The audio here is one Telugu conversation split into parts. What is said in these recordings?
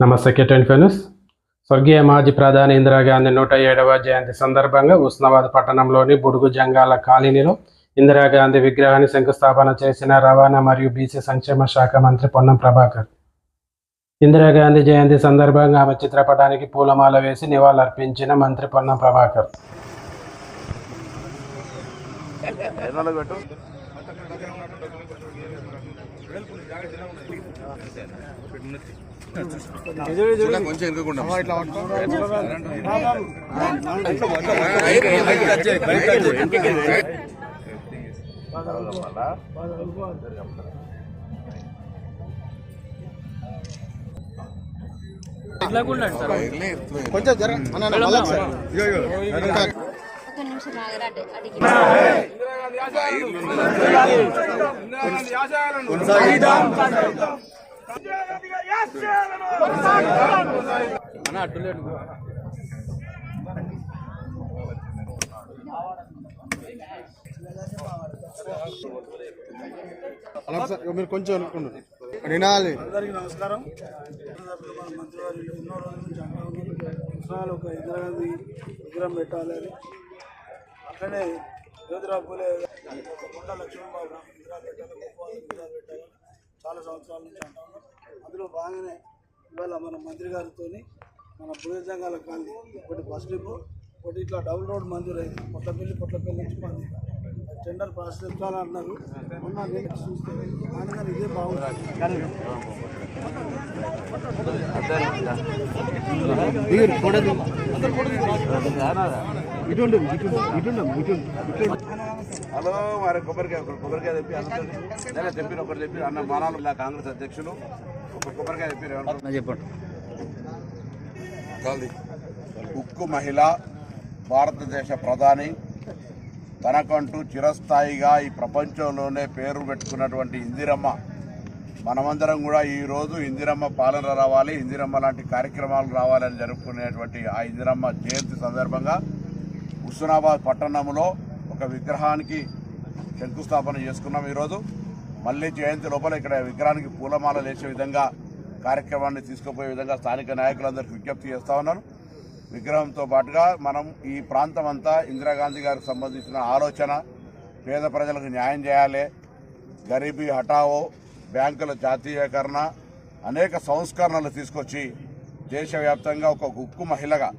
నమస్తే కెటెన్ ఫెన్యూస్. స్వర్గీయ మాజీ ప్రధాని ఇందిరాగాంధీ 107వ జయంతి సందర్భంగా ఉస్నాబాద్ పట్టణంలోని బుడుగు జంగాల కాలనీలో ఇందిరాగాంధీ విగ్రహాన్ని శంకుస్థాపన చేసిన రవాణా మరియు బీసీ సంక్షేమ శాఖ మంత్రి పొన్నం ప్రభాకర్. ఇందిరాగాంధీ జయంతి సందర్భంగా ఆమె చిత్రపటానికి పూలమాల వేసి నివాళులర్పించిన మంత్రి పొన్నం ప్రభాకర్. కొంచెం మీరు కొంచెం అనుకుంటున్నారు. వినాలి. అందరికీ నమస్కారం. మంత్రివారి ఎన్నో రోజుల నుంచి అంటా ఉన్నారు ఒక ఇందిరాగాంధీ విగ్రహం పెట్టాలి అని. అట్లనే జ్యోతిరావు పూలే కొండ లక్ష్మణబాబు విగ్రహాలు పెట్టాలి, గోపాల విగ్రహాలు పెట్టాలి చాలా సంవత్సరాల నుంచి అంటా ఉన్నాం. అందులో బాగానే ఇవాళ మన మంత్రి గారితో మన భుజంగాల కాలనీ ఒకటి బస్ డిపో, ఒకటి ఇట్లా డబుల్ రోడ్ మంజూరైంది. పొట్లపల్లి నుంచి మంది టెండర్ ప్రాసెస్ అన్నారు. మొన్న నేను చూస్తే కానీ ఇదే బాగుంటుంది. హలో మరి కొబ్బరికాయ తెప్పి ఒకటి చెప్పి అన్న మానాలు కాంగ్రెస్ అధ్యక్షులు ఒక కొబ్బరికాయ చెప్పారు. ఉక్కు మహిళ, భారతదేశ ప్రధాని, తనకంటూ చిరస్థాయిగా ఈ ప్రపంచంలోనే పేరు పెట్టుకున్నటువంటి ఇందిరమ్మ, మనమందరం కూడా ఈరోజు ఇందిరమ్మ పాలన రావాలి, ఇందిరమ్మ లాంటి కార్యక్రమాలు రావాలని జరుపుకునేటువంటి ఆ ఇందిరమ్మ జయంతి సందర్భంగా హుస్నాబాద్ పట్టణంలో ఒక విగ్రహానికి శంకుస్థాపన చేసుకున్నాం. ఈరోజు మళ్ళీ జయంతి లోపల ఇక్కడ విగ్రహానికి పూలమాల వేసే విధంగా కార్యక్రమాన్ని తీసుకుపోయే విధంగా స్థానిక నాయకులందరికీ విజ్ఞప్తి చేస్తూ ఉన్నాను. విగ్రహంతో పాటుగా మనం ఈ ప్రాంతం అంతా ఇందిరాగాంధీ గారికి సంబంధించిన ఆలోచన, పేద ప్రజలకు న్యాయం చేయాలి, గరీబీ హఠావో, బ్యాంకుల జాతీయకరణ, అనేక సంస్కరణలు తీసుకొచ్చి దేశవ్యాప్తంగా ఒక ఉక్కు మహిళగా,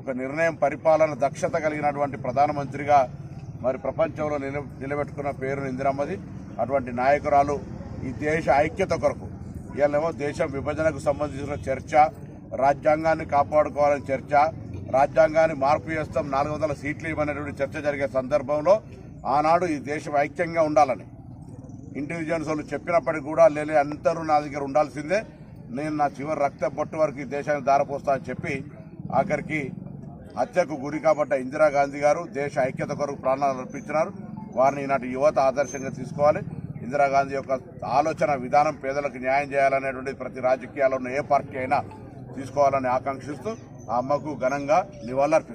ఒక నిర్ణయం పరిపాలన దక్షత కలిగినటువంటి ప్రధానమంత్రిగా మరి ప్రపంచంలో నిలబెట్టుకున్న పేరు ఇందిరమ్మది. అటువంటి నాయకురాలు ఈ దేశ ఐక్యత కొరకు ఇవాళేమో దేశం విభజనకు సంబంధించిన చర్చ, రాజ్యాంగాన్ని కాపాడుకోవాలని చర్చ, రాజ్యాంగాన్ని మార్పు చేస్తాం 400 సీట్లు ఇవ్వనేటువంటి చర్చ జరిగే సందర్భంలో ఆనాడు ఈ దేశం ఐక్యంగా ఉండాలని ఇంటెలిజెన్స్ వాళ్ళు చెప్పినప్పటికీ కూడా లేని అందరూ నా దగ్గర ఉండాల్సిందే, నేను నా చివరి రక్త బొట్టు వరకు ఈ దేశాన్ని దారపోస్తా అని చెప్పి ఆఖరికి హత్యకు గురి కాబట్ట ఇందిరాగాంధీ గారు దేశ ఐక్యత కొరకు ప్రాణాలు అర్పించినారు. వారిని ఈనాటి యువత ఆదర్శంగా తీసుకోవాలి. ఇందిరాగాంధీ యొక్క ఆలోచన విధానం పేదలకు న్యాయం చేయాలనేటువంటి ప్రతి రాజకీయాల్లో ఉన్న ఏ పార్టీ అయినా తీసుకోవాలని ఆకాంక్షిస్తూ ఆ అమ్మకు ఘనంగా నివాళులర్పిస్తారు.